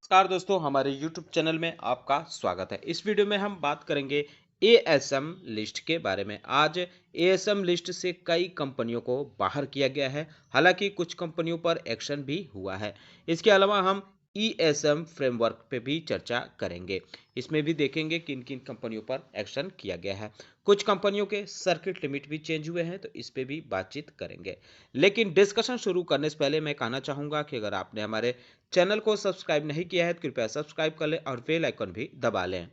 नमस्कार दोस्तों, हमारे YouTube चैनल में आपका स्वागत है। इस वीडियो में हम बात करेंगे एएसएम लिस्ट के बारे में। आज एएसएम लिस्ट से कई कंपनियों को बाहर किया गया है, हालांकि कुछ कंपनियों पर एक्शन भी हुआ है। इसके अलावा हम ईएसएम फ्रेमवर्क पे भी चर्चा करेंगे। इसमें भी देखेंगे किन किन कंपनियों पर एक्शन किया गया है। कुछ कंपनियों के सर्किट लिमिट भी चेंज हुए हैं, तो इस पे भी बातचीत करेंगे। लेकिन डिस्कशन शुरू करने से पहले मैं कहना चाहूँगा कि अगर आपने हमारे चैनल को सब्सक्राइब नहीं किया है तो कृपया सब्सक्राइब कर लें और बेल आइकन भी दबा लें।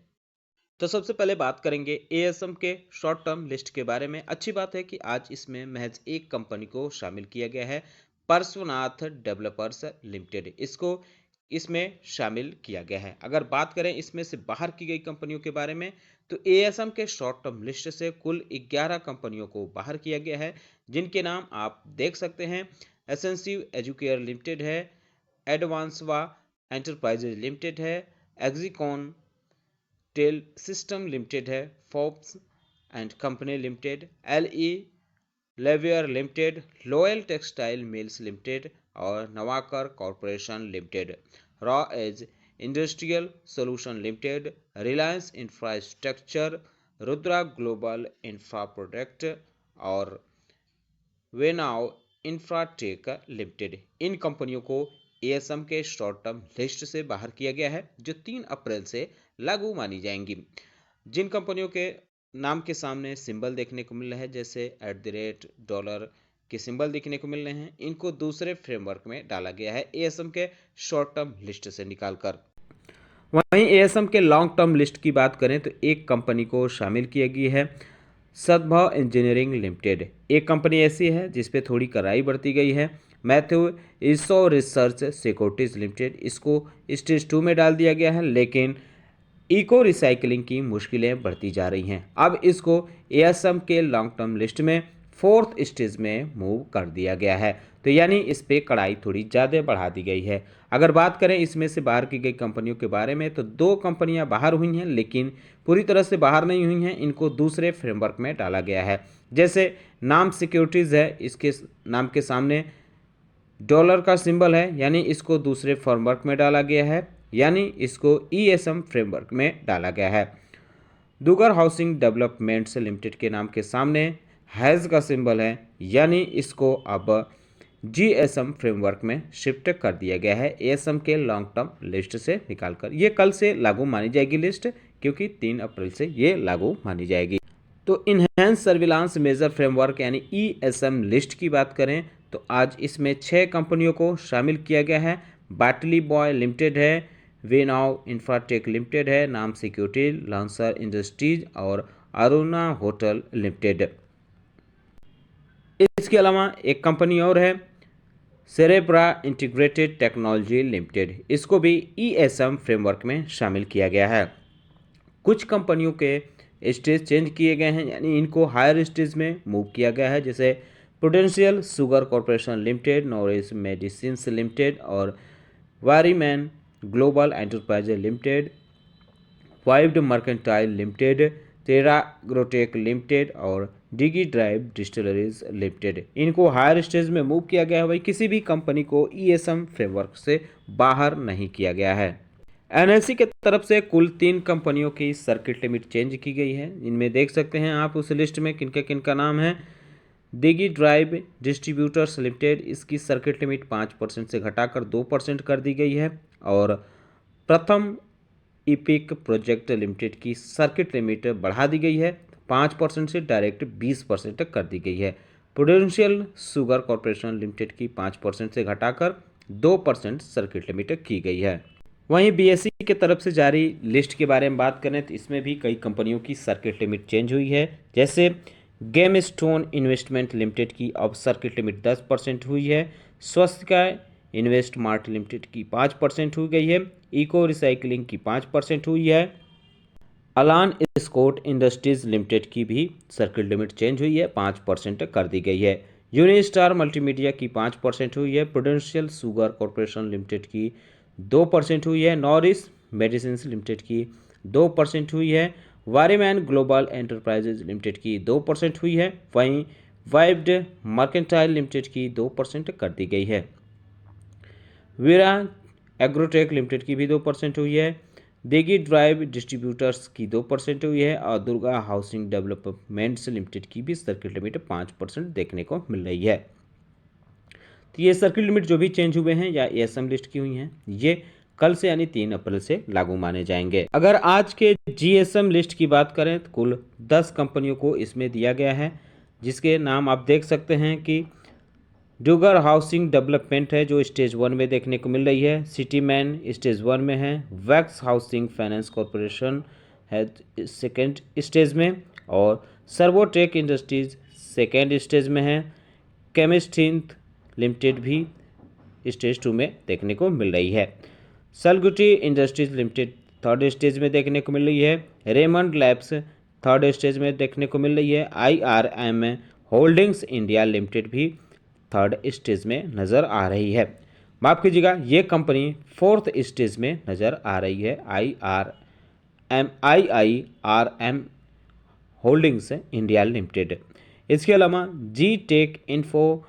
तो सबसे पहले बात करेंगे एएसएम के शॉर्ट टर्म लिस्ट के बारे में। अच्छी बात है कि आज इसमें महज एक कंपनी को शामिल किया गया है, पार्श्वनाथ डेवलपर्स लिमिटेड। इसको इसमें शामिल किया गया है। अगर बात करें इसमें से बाहर की गई कंपनियों के बारे में, तो एएसएम के शॉर्ट टर्म लिस्ट से कुल 11 कंपनियों को बाहर किया गया है, जिनके नाम आप देख सकते हैं। एसेंसिव एजुकेयर लिमिटेड है, एडवांसवा एंटरप्राइजेज लिमिटेड है, एक्सिकॉन टेल सिस्टम लिमिटेड है, फोर्ब्स एंड कंपनी लिमिटेड, एलई लेवियर limited, Loyal textile mills limited और Navkar corporation limited, Raw Edge industrial solution limited, Reliance infrastructure, Rudra global infra product और वेनाउ इंफ्राटेक लिमिटेड। इन कंपनियों को एएसएम के शॉर्ट टर्म लिस्ट से बाहर किया गया है, जो 3 अप्रैल से लागू मानी जाएंगी। जिन कंपनियों के नाम के सामने सिंबल देखने को मिल रहा है, जैसे $, के सिंबल देखने को मिल रहे हैं, इनको दूसरे फ्रेमवर्क में डाला गया है एएसएम के शॉर्ट टर्म लिस्ट से निकालकर। वहीं एएसएम के लॉन्ग टर्म लिस्ट की बात करें तो एक कंपनी को शामिल किया गया है, सद्भाव इंजीनियरिंग लिमिटेड। एक कंपनी ऐसी है जिस पे थोड़ी कड़ाई बढ़ती गई है, मैथ्यू इसो रिसर्च सिक्योरिटीज लिमिटेड। इसको स्टेज 2 में डाल दिया गया है, लेकिन इको रिसाइकलिंग की मुश्किलें बढ़ती जा रही हैं। अब इसको एएसएम के लॉन्ग टर्म लिस्ट में 4th स्टेज में मूव कर दिया गया है, तो यानी इस पे कड़ाई थोड़ी ज़्यादा बढ़ा दी गई है। अगर बात करें इसमें से बाहर की गई कंपनियों के बारे में, तो 2 कंपनियां बाहर हुई हैं, लेकिन पूरी तरह से बाहर नहीं हुई हैं। इनको दूसरे फ्रेमवर्क में डाला गया है। जैसे नाम सिक्योरिटीज़ है, इसके नाम के सामने डॉलर का सिंबल है, यानी इसको दूसरे फ्रेमवर्क में डाला गया है, यानी इसको ईएसएम फ्रेमवर्क में डाला गया है। दुगर हाउसिंग डेवलपमेंट्स लिमिटेड के नाम के सामने हैज़ का सिंबल है, यानी इसको अब जीएसएम फ्रेमवर्क में शिफ्ट कर दिया गया है एएसएम के लॉन्ग टर्म लिस्ट से निकालकर। ये कल से लागू मानी जाएगी लिस्ट, क्योंकि 3 अप्रैल से ये लागू मानी जाएगी। तो इन्हेंस सर्विलांस मेजर फ्रेमवर्क यानी ईएसएम लिस्ट की बात करें तो आज इसमें 6 कंपनियों को शामिल किया गया है। बाटली बॉय लिमिटेड है, वेनाउ इंफ्राटेक लिमिटेड है, नाम सिक्योरिटी, लॉन्सर इंडस्ट्रीज और अरुणा होटल लिमिटेड। इसके अलावा एक कंपनी और है, सेरेब्रा इंटीग्रेटेड टेक्नोलॉजी लिमिटेड। इसको भी ईएसएम फ्रेमवर्क में शामिल किया गया है। कुछ कंपनियों के स्टेज चेंज किए गए हैं, यानी इनको हायर स्टेज में मूव किया गया है, जैसे Prudential sugar corporation limited, Norris medicines limited और वारीमैन global enterprise limited, Vivid mercantile limited, टेराग्रोटेक लिमिटेड और डिगी ड्राइव डिस्टिलरीज लिमिटेड। इनको हायर स्टेज में मूव किया गया है। भाई किसी भी कंपनी को ईएसएम फ्रेमवर्क से बाहर नहीं किया गया है। एनएलसी के तरफ से कुल 3 कंपनियों की सर्किट लिमिट चेंज की गई है। इनमें देख सकते हैं आप उस लिस्ट में किनका नाम है। दिगी ड्राइव डिस्ट्रीब्यूटर्स लिमिटेड, इसकी सर्किट लिमिट 5% से घटाकर 2% कर दी गई है। और प्रथम इपिक प्रोजेक्ट लिमिटेड की सर्किट लिमिट बढ़ा दी गई है, 5% से डायरेक्ट 20% तक कर दी गई है। प्रूडेंशियल शुगर कॉरपोरेशन लिमिटेड की 5% से घटाकर 2% सर्किट लिमिट की गई है। वहीं बीएसई की तरफ से जारी लिस्ट के बारे में बात करें तो इसमें भी कई कंपनियों की सर्किट लिमिट चेंज हुई है। जैसे गेम स्टोन इन्वेस्टमेंट लिमिटेड की अब सर्किट लिमिट 10% हुई है। स्वस्तिका इन्वेस्ट मार्ट लिमिटेड की 5% हो गई है। इको रिसाइकलिंग की 5% हुई है। अलान स्कॉट इंडस्ट्रीज लिमिटेड की भी सर्किट लिमिट चेंज हुई है, 5% कर दी गई है। यूनिस्टार मल्टीमीडिया की 5% हुई है। प्रूडेंशियल शुगर कॉरपोरेशन लिमिटेड की 2% हुई है। नॉरिस मेडिसिन्स लिमिटेड की 2% हुई है। वारीमैन ग्लोबल एंटरप्राइजेज लिमिटेड की 2% हुई है। वहीं वाइव्ड मर्केंटाइल लिमिटेड की 2% कर दी गई है। वीरा एग्रोटेक लिमिटेड की भी 2% हुई है, बेगी ड्राइव डिस्ट्रीब्यूटर्स की 2% हुई है और दुर्गा हाउसिंग डेवलपमेंट्स लिमिटेड की भी सर्किट लिमिट 5% देखने को मिल रही है। तो ये सर्किट लिमिट जो भी चेंज हुए हैं या एएसएम लिस्ट की हुई हैं, ये कल से यानी 3 अप्रैल से लागू माने जाएंगे। अगर आज के जीएसएम लिस्ट की बात करें तो कुल 10 कंपनियों को इसमें दिया गया है, जिसके नाम आप देख सकते हैं कि डुगर हाउसिंग डेवलपमेंट है जो स्टेज 1 में देखने को मिल रही है, सिटी मैन स्टेज 1 में है, वैक्स हाउसिंग फाइनेंस कॉरपोरेशन है सेकेंड स्टेज में, और सर्वोटेक इंडस्ट्रीज सेकेंड स्टेज में है, केमिस्टिंथ लिमिटेड भी स्टेज 2 में देखने को मिल रही है, सलगुटी इंडस्ट्रीज लिमिटेड थर्ड स्टेज में देखने को मिल रही है, रेमंड लैब्स थर्ड स्टेज में देखने को मिल रही है, IRM होल्डिंग्स इंडिया लिमिटेड भी थर्ड स्टेज में नज़र आ रही है। माफ़ कीजिएगा, ये कंपनी फोर्थ स्टेज में नज़र आ रही है, IIRM होल्डिंग्स इंडिया लिमिटेड। इसके अलावा G tech info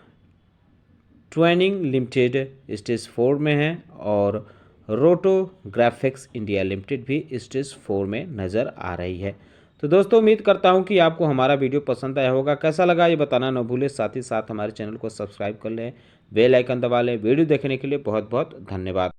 training limited stage 4 में है और रोटो ग्राफिक्स इंडिया लिमिटेड भी स्टेज 4 में नज़र आ रही है। तो दोस्तों उम्मीद करता हूं कि आपको हमारा वीडियो पसंद आया होगा, कैसा लगा ये बताना न भूलें, साथ ही साथ हमारे चैनल को सब्सक्राइब कर लें, बेल आइकन दबा लें। वीडियो देखने के लिए बहुत बहुत धन्यवाद।